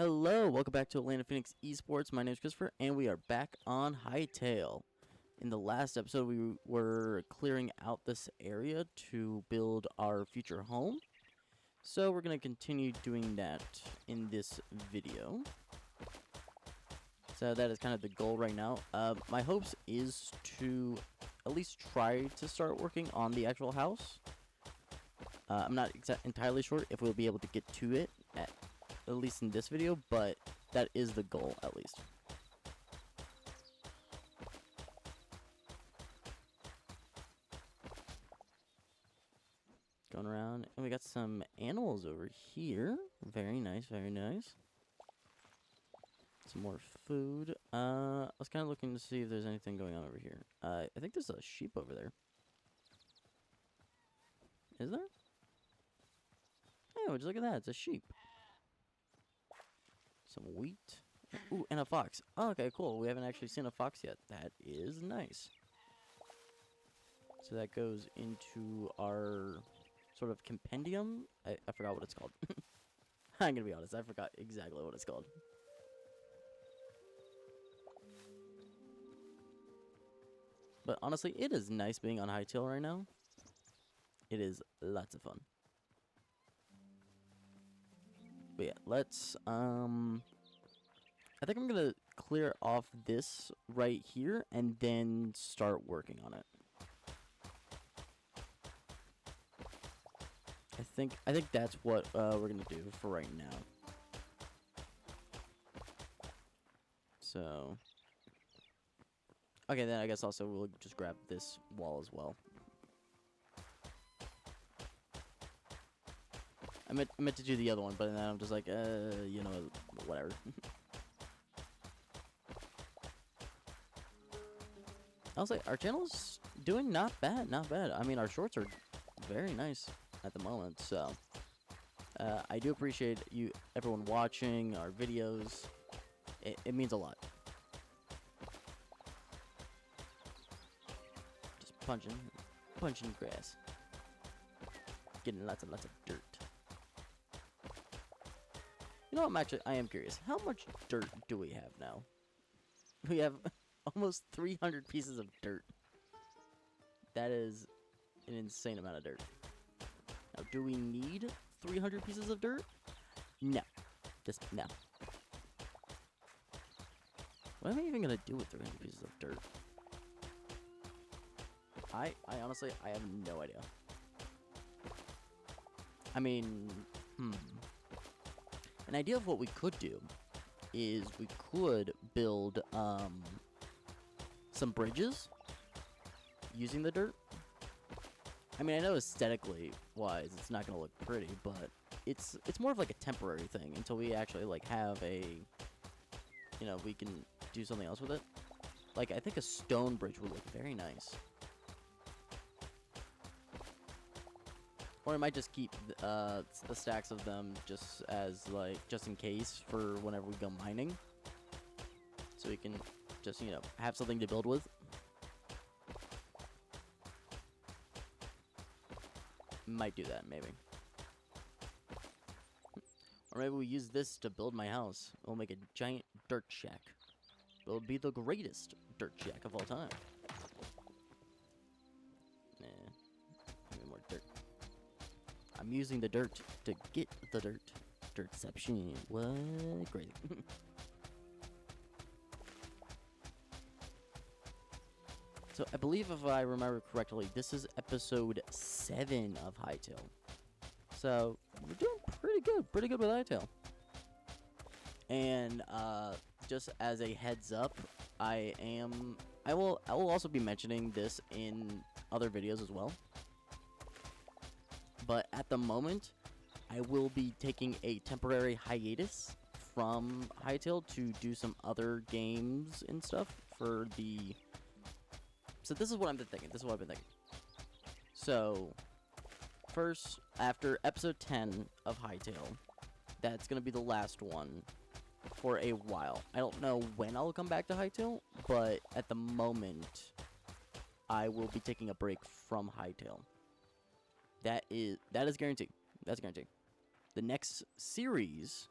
Hello, welcome back to AtlantaPhoenixEsports. My name is Christopher, and we are back on Hytale. In the last episode, we were clearing out this area to build our future home. So we're going to continue doing that in this video. So that is kind of the goal right now. My hopes is to at least try to start working on the actual house. I'm not entirely sure if we'll be able to get to it at least in this video, but that is the goal, at least. Going around, and we got some animals over here. Very nice, very nice. Some more food. I was kind of looking to see if there's anything going on over here. I think there's a sheep over there. Is there? Hey, would you look at that? It's a sheep. Some wheat. Ooh, and a fox. Oh, okay, cool. We haven't actually seen a fox yet. That is nice. So that goes into our sort of compendium. I forgot what it's called. I'm gonna be honest. I forgot exactly what it's called. But honestly, it is nice being on Hytale right now. It is lots of fun. But yeah, let's, I think I'm gonna clear off this right here and then start working on it. I think that's what we're gonna do for right now. So, okay, then I guess also we'll just grab this wall as well. I meant to do the other one, but then I'm just like, you know, whatever. I'll say our channel's doing not bad, not bad. I mean, our shorts are very nice at the moment, so I do appreciate everyone watching our videos. It means a lot. Just punching grass, getting lots and lots of dirt. You know, I am curious. How much dirt do we have now? We have almost 300 pieces of dirt. That is an insane amount of dirt. Now, do we need 300 pieces of dirt? No. Just no. What am I even gonna do with 300 pieces of dirt? I honestly, I have no idea. I mean, an idea of what we could do is we could build some bridges using the dirt. I mean, I know aesthetically wise it's not going to look pretty, but it's more of like a temporary thing until we actually like have a, you know, we can do something else with it. Like, I think a stone bridge would look very nice. Or I might just keep the stacks of them just as, like, just in case for whenever we go mining. So we can just, you know, have something to build with. Might do that, maybe. Or maybe we use this to build my house. We'll make a giant dirt shack. It'll be the greatest dirt shack of all time. Nah. Give me more dirt. I'm using the dirt to get the dirt. Dirtception. What? Crazy. So, I believe if I remember correctly, this is episode 7 of Hytale. So, we're doing pretty good with Hytale. And, just as a heads up, I will also be mentioning this in other videos as well. But at the moment, I will be taking a temporary hiatus from Hytale to do some other games and stuff for the... So this is what I've been thinking. So, first, after episode 10 of Hytale, that's going to be the last one for a while. I don't know when I'll come back to Hytale, but at the moment, I will be taking a break from Hytale. That is guaranteed. That's guaranteed. The next series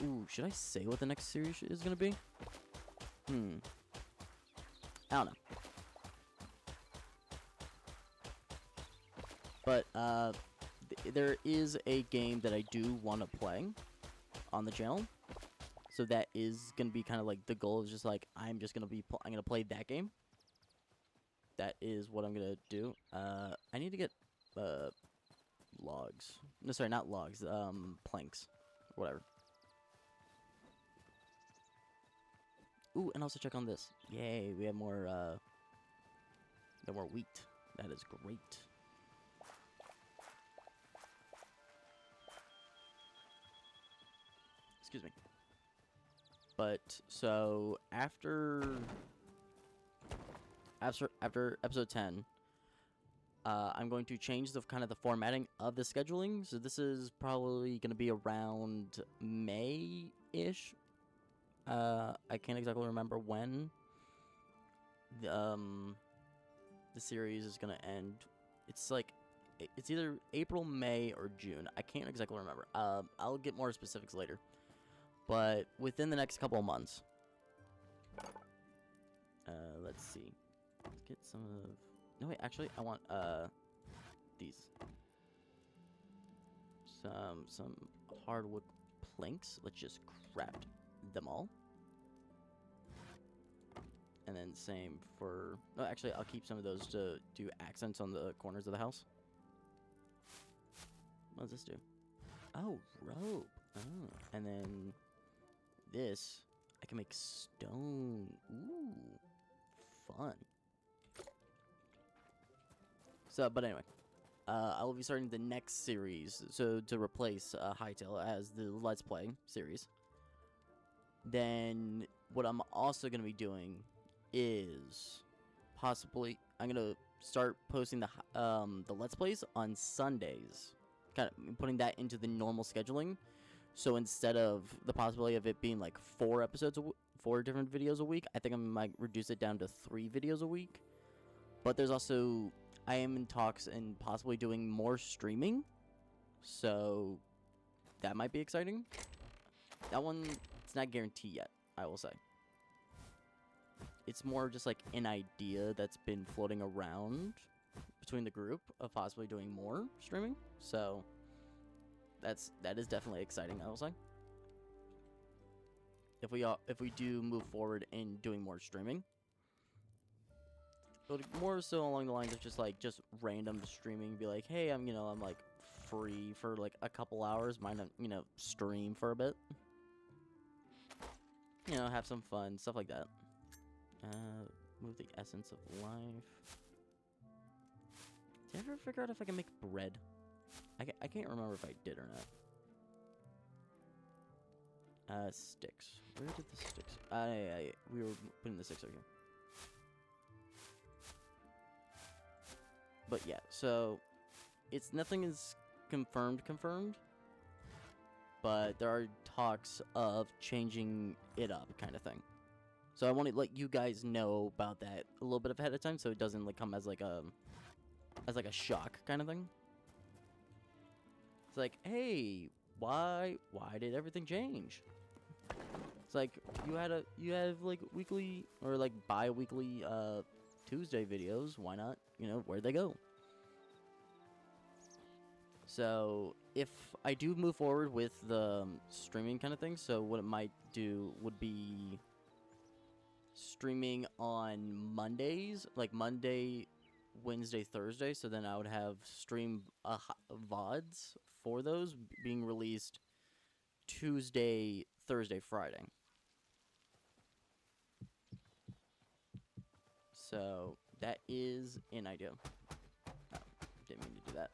Ooh, should I say what the next series is gonna be? I don't know. But there is a game that I do want to play on the channel. So that is gonna be kind of like the goal is just like I'm gonna play that game. That is what I'm gonna do. I need to get logs. No, sorry, not logs. Planks, whatever. Ooh, and also check on this. Yay, we have more wheat. That is great. Excuse me. But so after episode 10, I'm going to change the kind of the formatting of the scheduling. So this is probably going to be around May-ish. I can't exactly remember when the series is going to end. It's like it's either April, May, or June. I can't exactly remember. I'll get more specifics later. But within the next couple of months. Let's see. Let's get some of... No, wait, actually, I want, these. Some hardwood planks. Let's just craft them all. And then same for... No, actually, I'll keep some of those to do accents on the corners of the house. What does this do? Oh, rope. Oh, and then this, I can make stone. Ooh, fun. So, but anyway, I will be starting the next series, so to replace Hytale as the Let's Play series. Then, what I'm also going to be doing is possibly, I'm going to start posting the Let's Plays on Sundays. Kind of putting that into the normal scheduling. So instead of the possibility of it being like 4 different videos a week, I think I might reduce it down to 3 videos a week. But there's also, I am in talks and possibly doing more streaming. So that might be exciting. That one, it's not guaranteed yet, I will say. It's more just like an idea that's been floating around between the group of possibly doing more streaming. So that is definitely exciting, I will say. If we do move forward in doing more streaming, but more so along the lines of just random streaming, be like, hey, I'm like free for like a couple hours, might not, stream for a bit, have some fun, stuff like that. Move the essence of life. Did I ever figure out if I can make bread? I can't remember if I did or not. Sticks. Where did the sticks? We were putting the sticks over here. But yeah, so nothing is confirmed, but there are talks of changing it up, kind of thing. So I want to let you guys know about that a little bit ahead of time, so it doesn't like come as like a shock kind of thing. It's like, hey, why did everything change? It's like you have like weekly or like bi-weekly Tuesday videos. Why not? Where'd they go? So if I do move forward with the streaming kind of thing, so what it might do would be streaming on Mondays, like Monday, Wednesday, Thursday. So then I would have stream VODs for those being released Tuesday, Thursday, Friday. So that is an idea. Oh, didn't mean to do that.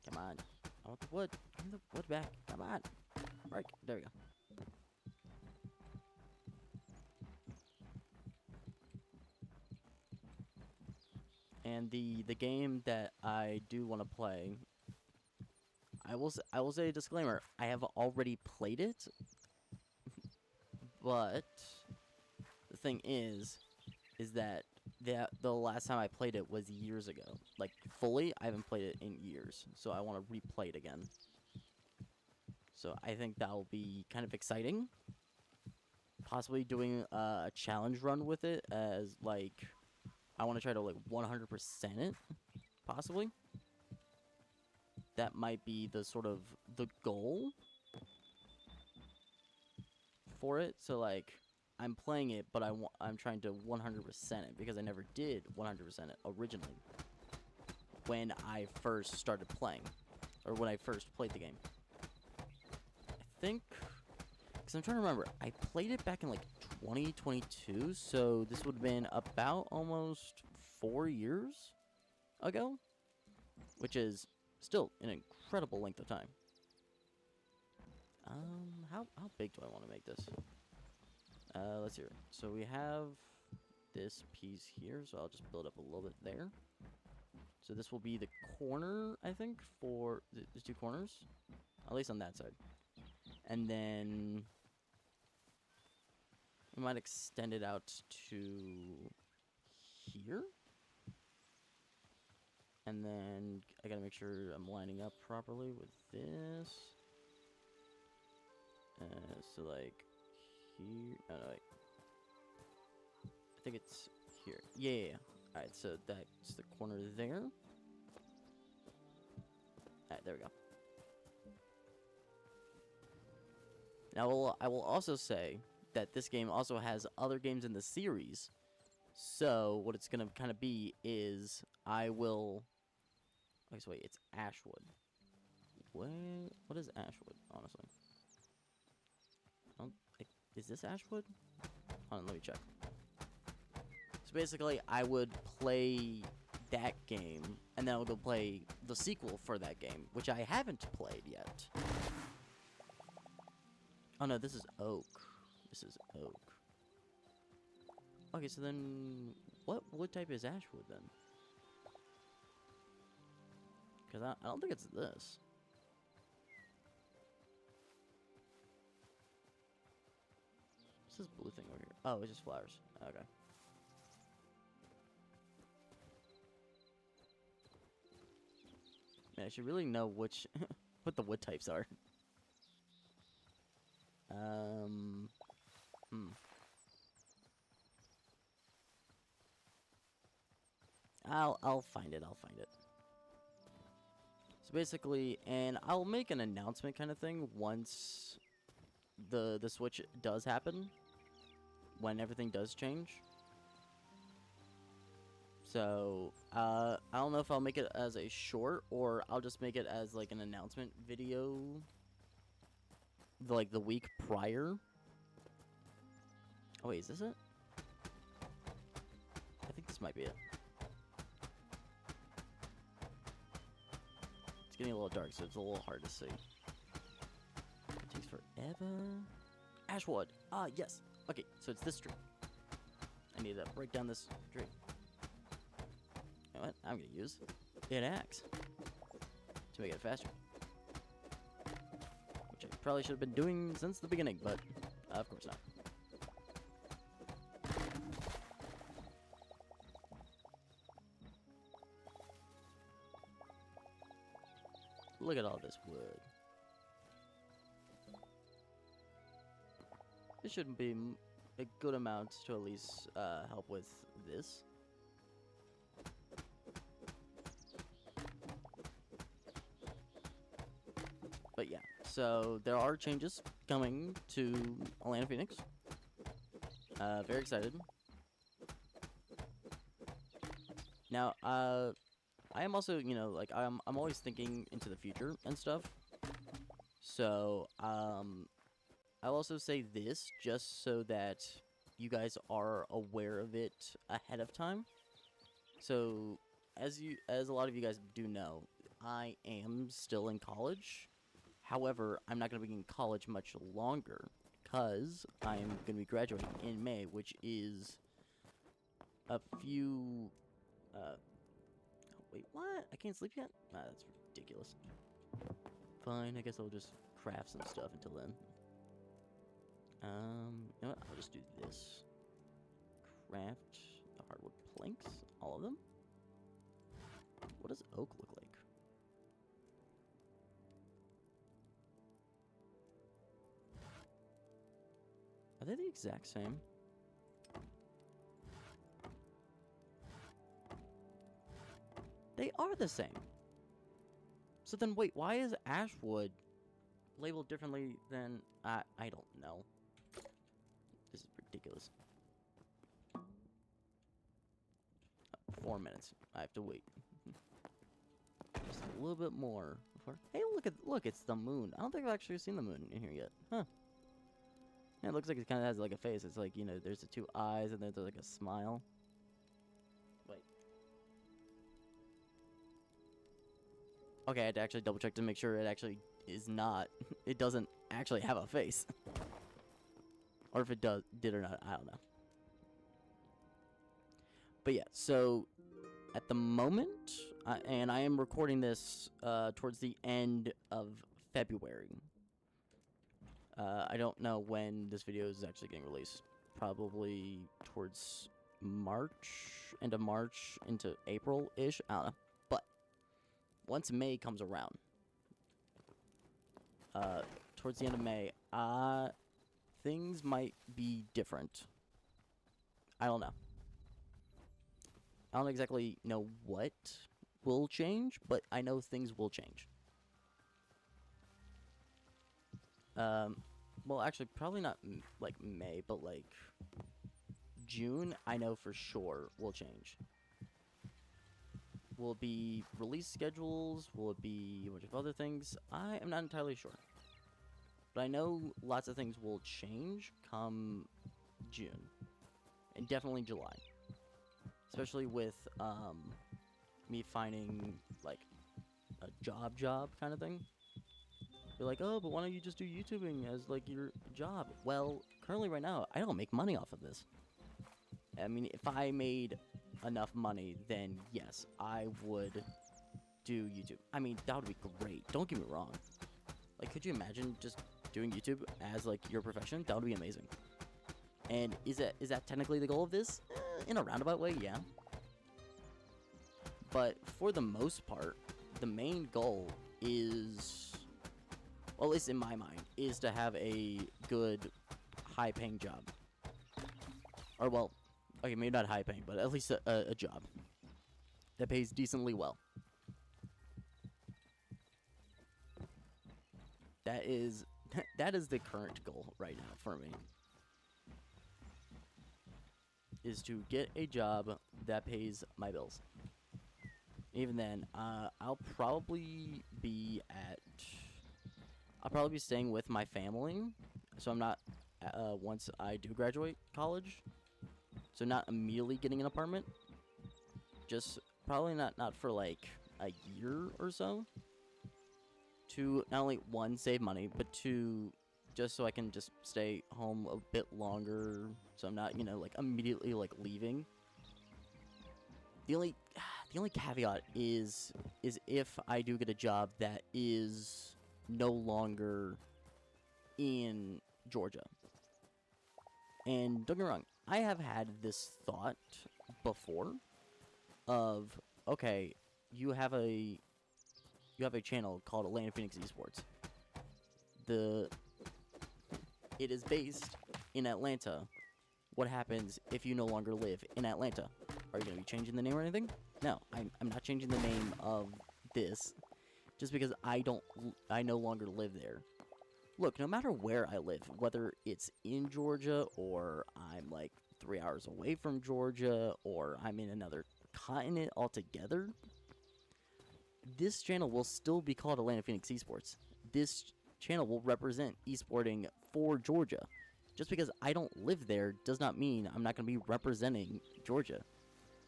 Come on. I want the wood. Give me the wood back. Come on. Right. There we go. And the game that I do want to play, I will say a disclaimer. I have already played it, but the thing is that the last time I played it was years ago. Like, fully, I haven't played it in years. So I want to replay it again. So I think that'll be kind of exciting. Possibly doing a challenge run with it, as, like, I want to try to, like, 100% it, possibly. That might be the sort of the goal for it. So, like, I'm playing it, but I'm trying to 100% it, because I never did 100% it originally when I first started playing, or when I first played the game. I think, because I'm trying to remember, I played it back in, like, 2022, so this would have been about almost 4 years ago, which is still an incredible length of time. How big do I want to make this? Let's see. So we have this piece here, so I'll just build up a little bit there. So this will be the corner, I think, for the 2 corners, at least on that side. And then we might extend it out to here. And then I gotta make sure I'm lining up properly with this. So like here. Oh no, wait. I think it's here. Yeah. Alright, so that's the corner there. Alright, there we go. Now, I will also say that this game also has other games in the series. So, what it's going to kind of be is I will... Okay, so wait, it's Ashwood. What is Ashwood, honestly? Is this Ashwood? Hold on, let me check. So basically, I would play that game, and then I'll go play the sequel for that game, which I haven't played yet. Oh no, this is Oak. This is Oak. Okay, so then, what wood type is Ashwood then? Because I don't think it's this. What's this blue thing over here? Oh, it's just flowers. Okay. Man, I should really know which what the wood types are. I'll find it. I'll find it. So basically, and I'll make an announcement kind of thing once the switch does happen, when everything does change. So, I don't know if I'll make it as a short, or I'll just make it as, like, an announcement video, like, the week prior. Oh, wait, is this it? I think this might be it. It's getting a little dark, so it's a little hard to see. It takes forever. Ashwood! Ah, yes! Okay, so it's this tree. I need to break down this tree. You know what? I'm gonna use an axe to make it faster. Which I probably should have been doing since the beginning, but of course not. Look at all this wood. This shouldn't be a good amount to at least help with this. But yeah, so there are changes coming to Atlanta Phoenix. Very excited. Now, I am also, you know, like, I'm always thinking into the future and stuff. So, I'll also say this just so that you guys are aware of it ahead of time. So, as a lot of you guys do know, I am still in college. However, I'm not going to be in college much longer because I'm going to be graduating in May, which is a few... wait, what? I can't sleep yet? Ah, that's ridiculous. Fine, I guess I'll just craft some stuff until then. You know what? I'll just do this. Craft the hardwood links, all of them. What does oak look like? Are they the exact same? They are the same. So then wait, why is Ashwood labeled differently than... I don't know. This is ridiculous. 4 minutes. I have to wait. Just a little bit more before... Hey, look, it's the moon. I don't think I've actually seen the moon in here yet. Huh. Yeah, it looks like it kind of has like a face. It's like, you know, there's the 2 eyes and then there's like a smile. Wait. Okay, I had to actually double check to make sure it actually is not... It doesn't actually have a face. Or if it did or not, I don't know. But yeah, so at the moment, and I am recording this towards the end of February. I don't know when this video is actually getting released. Probably towards March, end of March into April-ish. I don't know. But once May comes around, towards the end of May, things might be different. I don't know. I don't exactly know what will change, but I know things will change. Well, actually, probably not like May, but like June, I know for sure will change. Will it be release schedules? Will it be a bunch of other things? I am not entirely sure. But I know lots of things will change come June. And definitely July. Especially with me finding like a job kind of thing. You're like, oh, but why don't you just do YouTubing as like your job? Well, currently right now, I don't make money off of this. I mean, if I made enough money, then yes, I would do YouTube. I mean, that would be great. Don't get me wrong. Like, could you imagine just doing YouTube as like your profession? That would be amazing. And is that technically the goal of this? In a roundabout way, yeah. But for the most part, the main goal is, well, at least in my mind, is to have a good, high-paying job. Or, well, okay, maybe not high-paying, but at least a job that pays decently well. That is the current goal right now for me. Is to get a job that pays my bills. Even then, I'll probably be staying with my family, so I'm not, once I do graduate college, so not immediately getting an apartment, just probably not for like a year or so, to not only, one, save money, but two, just so I can just stay home a bit longer, so I'm not, you know, like, immediately, like, leaving. The only caveat is if I do get a job that is no longer in Georgia. And don't get me wrong, I have had this thought before of, okay, you have a channel called AtlantaPhoenixEsports. It is based in Atlanta. What happens if you no longer live in Atlanta? Are you going to be changing the name or anything? No, I'm not changing the name of this just because I no longer live there. Look, no matter where I live, whether it's in Georgia or I'm like 3 hours away from Georgia or I'm in another continent altogether, this channel will still be called AtlantaPhoenixEsports. This channel will represent esporting for Georgia. Just because I don't live there does not mean I'm not going to be representing Georgia.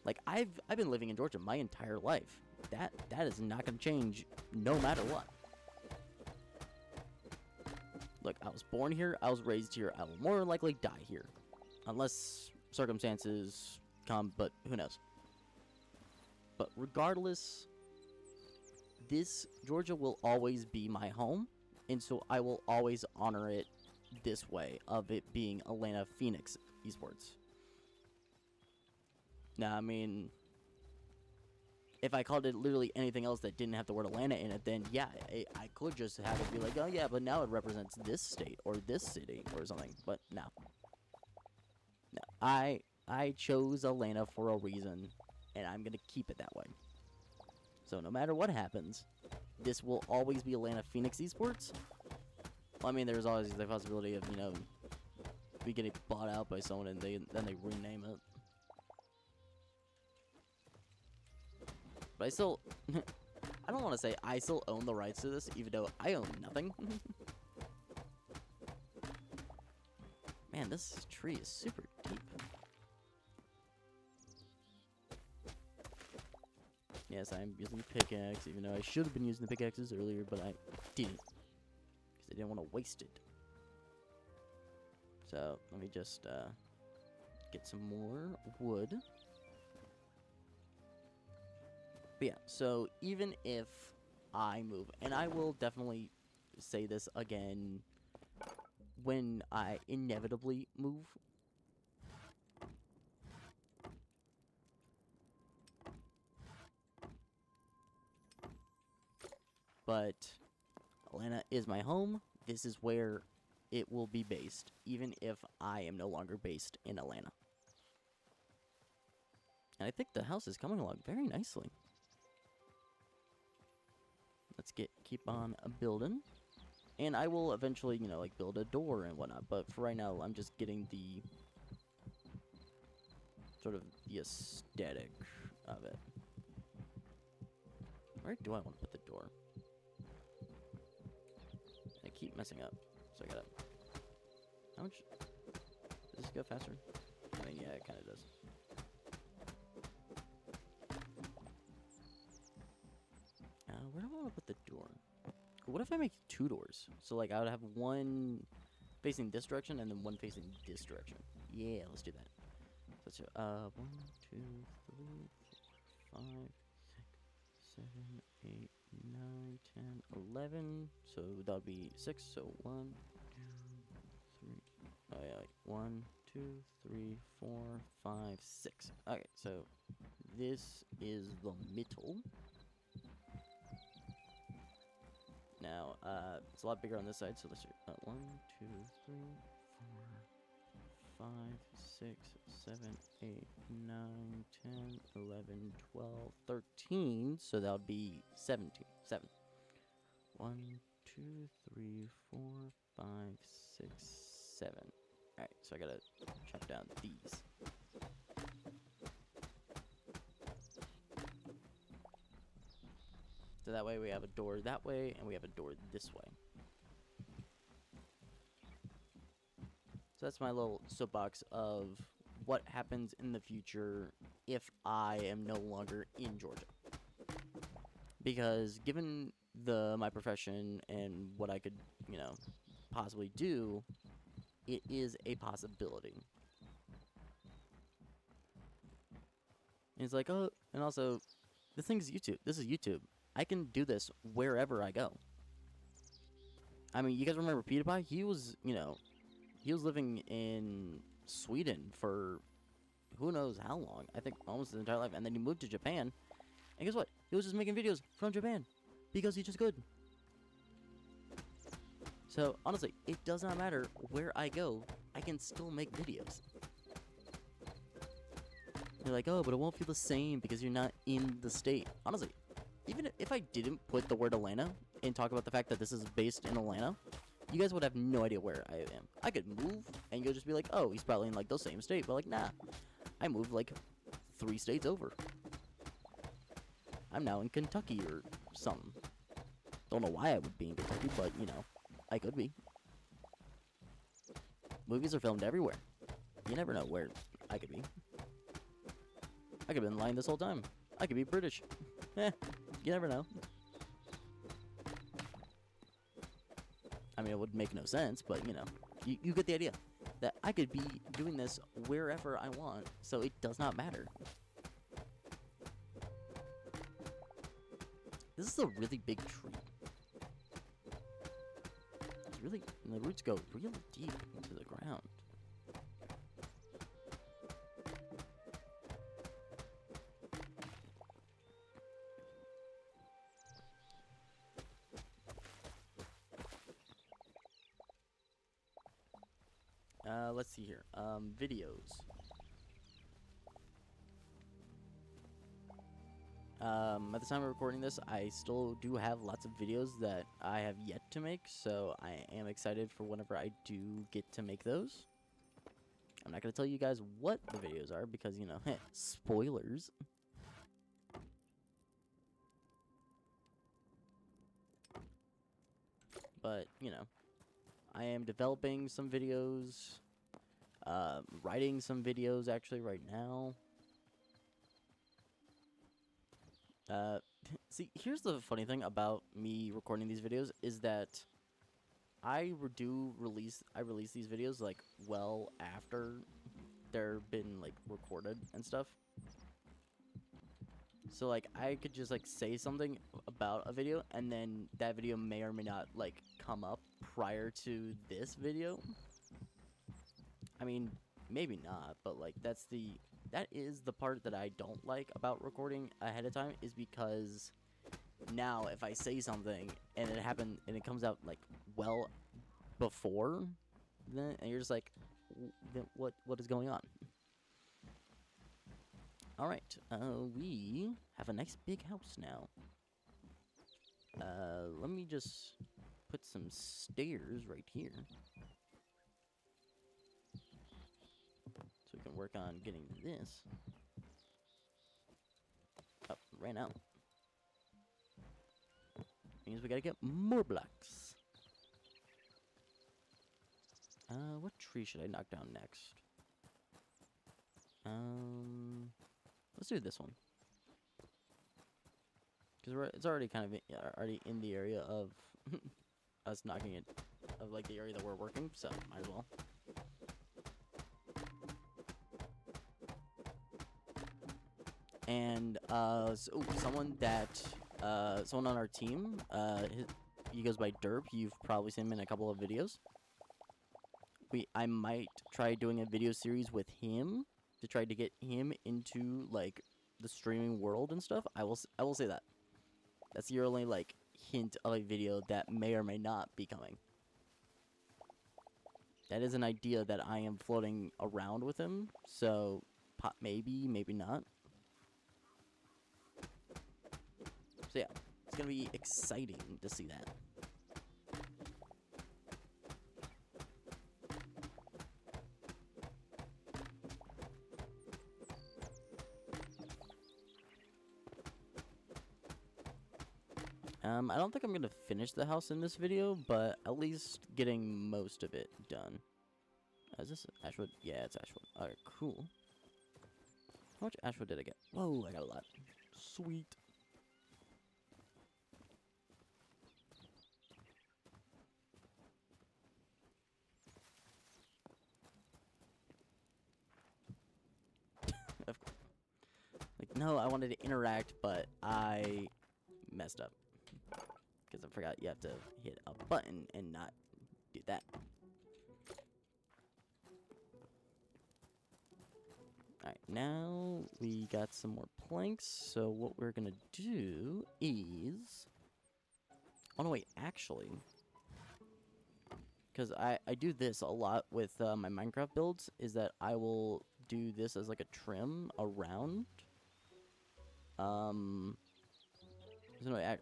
Like, I've been living in Georgia my entire life. That is not going to change no matter what. Look, I was born here, I was raised here, I will more than likely die here. Unless circumstances come, but who knows. But regardless, this Georgia will always be my home, and so I will always honor it this way, of it being Atlanta Phoenix Esports. Now, I mean, if I called it literally anything else that didn't have the word Atlanta in it, then yeah, I could just have it be like, oh yeah, but now it represents this state or this city or something. But no, no, I chose Atlanta for a reason, and I'm gonna keep it that way. So no matter what happens, this will always be Atlanta Phoenix Esports. Well, I mean, there's always the possibility of, you know, we getting bought out by someone and then they rename it. But I still, I don't want to say I still own the rights to this, even though I own nothing. Man, this tree is super deep. Yes, I am using the pickaxe, even though I should have been using the pickaxes earlier, but I didn't. Because I didn't want to waste it. So, let me just get some more wood. But yeah, so even if I move, and I will definitely say this again when I inevitably move. But Atlanta is my home. This is where it will be based, even if I am no longer based in Atlanta. And I think the house is coming along very nicely. Let's keep on building. And I will eventually, you know, like build a door and whatnot. But for right now, I'm just getting the sort of the aesthetic of it. Where do I want to put the door? I keep messing up. So I gotta... How much... Does this go faster? I mean, yeah, it kind of does. Where do I want to put the door? What if I make 2 doors? So, like, I would have one facing this direction and then one facing this direction. Yeah, let's do that. So, let's do, 1, 2, 3, 4, 5, 6, 7, 8, 9, 10, 11. So, that would be 6. So, 1, 2, 3. Oh, yeah, wait. 1, 2, 3, 4, 5, 6. Okay, so this is the middle. Now, it's a lot bigger on this side, so let's do 1, 2, 3, 4, 5, 6, 7, 8, 9, 10, 11, 12, 13. So that would be 17. 7. 1, 2, 3, 4, 5, 6, 7. Alright, so I gotta chop down these. So that way we have a door that way, and we have a door this way. So that's my little soapbox of what happens in the future if I am no longer in Georgia. Because given my profession and what I could, you know, possibly do, it is a possibility. And it's like, oh, and also, the thing is YouTube. This is YouTube. I can do this wherever I go. I mean, you guys remember PewDiePie? He was, you know, he was living in Sweden for who knows how long. I think almost his entire life. And then he moved to Japan. And guess what? He was just making videos from Japan. Because he just could. So, honestly, it does not matter where I go. I can still make videos. You're like, oh, but it won't feel the same because you're not in the state. Honestly, even if I didn't put the word Atlanta and talk about the fact that this is based in Atlanta, you guys would have no idea where I am. I could move, and you'll just be like, oh, he's probably in, like, the same state. But, like, nah. I moved, like, 3 states over. I'm now in Kentucky or something. Don't know why I would be in Kentucky, but, you know, I could be. Movies are filmed everywhere. You never know where I could be. I could have been lying this whole time. I could be British. You never know. I mean, it would make no sense, but, you know, you get the idea. That I could be doing this wherever I want, so it does not matter. This is a really big tree. It's really, and the roots go really deep into the ground. Let's see here. Videos. At the time of recording this, I still do have lots of videos that I have yet to make, so I am excited for whenever I do get to make those. I'm not going to tell you guys what the videos are because, you know, spoilers. But, you know, I am developing some videos, writing some videos actually right now. See, here's the funny thing about me recording these videos is that I release these videos like well after they're been like recorded and stuff. So like I could just like say something about a video and then that video may or may not like come up prior to this video. I mean, maybe not, but like that is the part that I don't like about recording ahead of time, is because now if I say something and it comes out like well before then, and you're just like, what is going on? All right, we have a nice big house now. Let me just put some stairs right here so we can work on getting this up right now. Means we gotta get more blocks. What tree should I knock down next? Let's do this one. Because it's already kind of already in the area of us knocking it, of like the area that we're working, so might as well. And so someone on our team, he goes by Derp. You've probably seen him in a couple of videos. I might try doing a video series with him to try to get him into like the streaming world and stuff. I will say that. That's your only like hint of a video that may or may not be coming. That is an idea that I am floating around with him. So maybe, maybe not. So yeah, it's gonna be exciting to see that. I don't think I'm gonna finish the house in this video, but at least getting most of it done. Is this ashwood? Yeah, it's ashwood. Alright, cool. How much ashwood did I get? Whoa, I got a lot. Sweet. Like, no, I wanted to interact, but I messed up. Because I forgot you have to hit a button and not do that. Alright, now we got some more planks, so what we're gonna do is... Oh no, wait, actually... Because I do this a lot with my Minecraft builds, is that I will do this as like a trim around.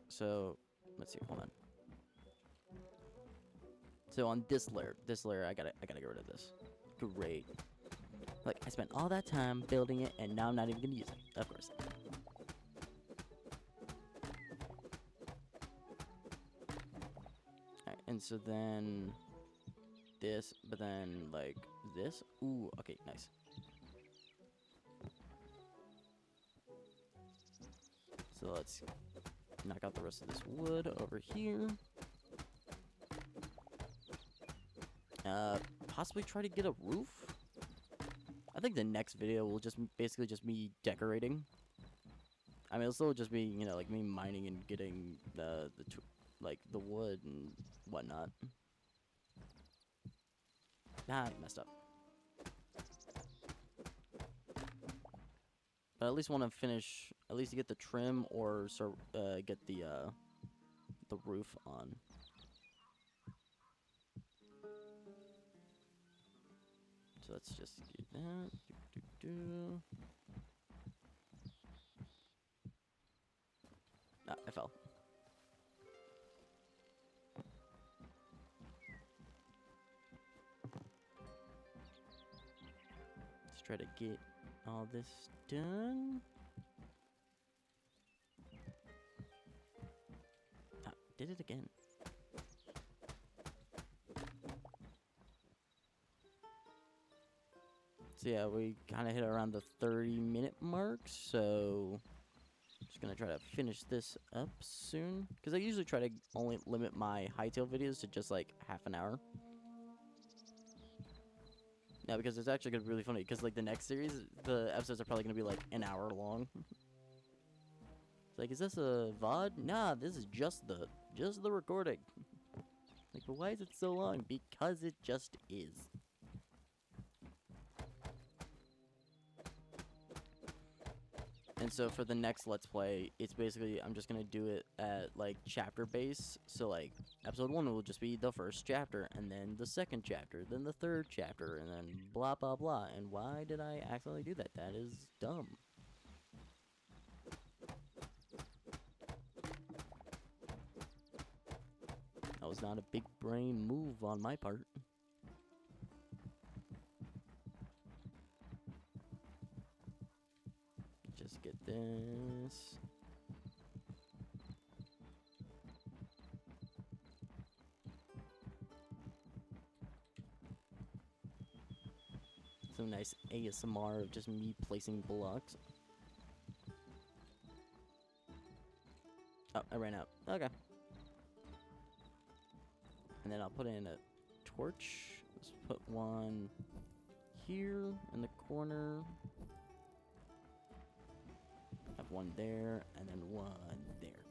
So let's see, hold on. So on this layer, I gotta get rid of this. Great. Like, I spent all that time building it, and now I'm not even gonna use it. Of course. Alright, and so then this, but then like this. Ooh, okay, nice. So let's knock out the rest of this wood over here. Possibly try to get a roof. I think the next video will just basically just me decorating. I mean, it'll still just be, you know, like me mining and getting the wood and whatnot. Ah, I messed up. But at least want to finish, at least get the trim or get the roof on. So let's just do that. Ah, I fell. Let's try to get all this done. Ah, did it again. So yeah, we kind of hit around the 30-minute mark, so just gonna try to finish this up soon. Because I usually try to only limit my Hytale videos to just like half an hour. Yeah, because it's actually gonna be really funny. Because like the next series, the episodes are probably gonna be like an hour long. It's like, is this a VOD? Nah, this is just the recording. Like, but why is it so long? Because it just is. And so for the next Let's Play, it's basically, I'm just going to do it at, like, chapter base. So, like, episode 1 will just be the first chapter, and then the second chapter, then the third chapter, and then blah, blah, blah. And why did I accidentally do that? That is dumb. That was not a big brain move on my part. Just get this. Some nice ASMR of just me placing blocks. Oh, I ran out. Okay. And then I'll put in a torch. Let's put one here in the corner. Have one there, and then one there.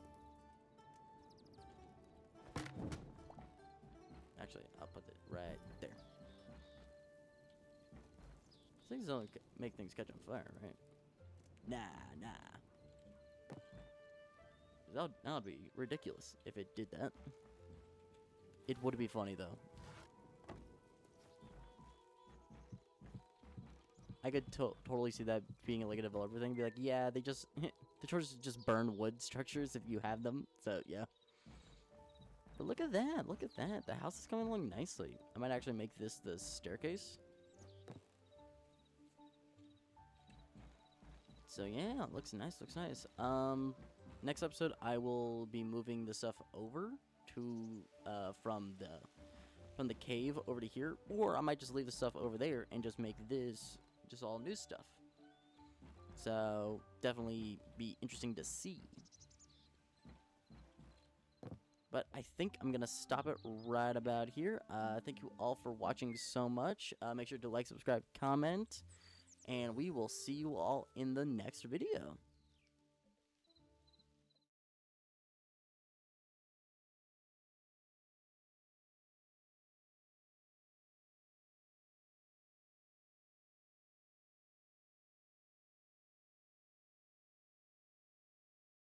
Actually, I'll put it right there. Things don't make things catch on fire, right? Nah. That would be ridiculous if it did that. It would be funny, though. I could totally see that being like a developer thing. Be like, yeah, they just the torches just burn wood structures if you have them. So yeah. But look at that! Look at that! The house is coming along nicely. I might actually make this the staircase. So yeah, looks nice. Looks nice. Next episode, I will be moving the stuff over to from the cave over to here, or I might just leave the stuff over there and just make this just all new stuff. So definitely be interesting to see. But I think I'm gonna stop it right about here. Thank you all for watching so much. Make sure to like, subscribe, comment, and we will see you all in the next video.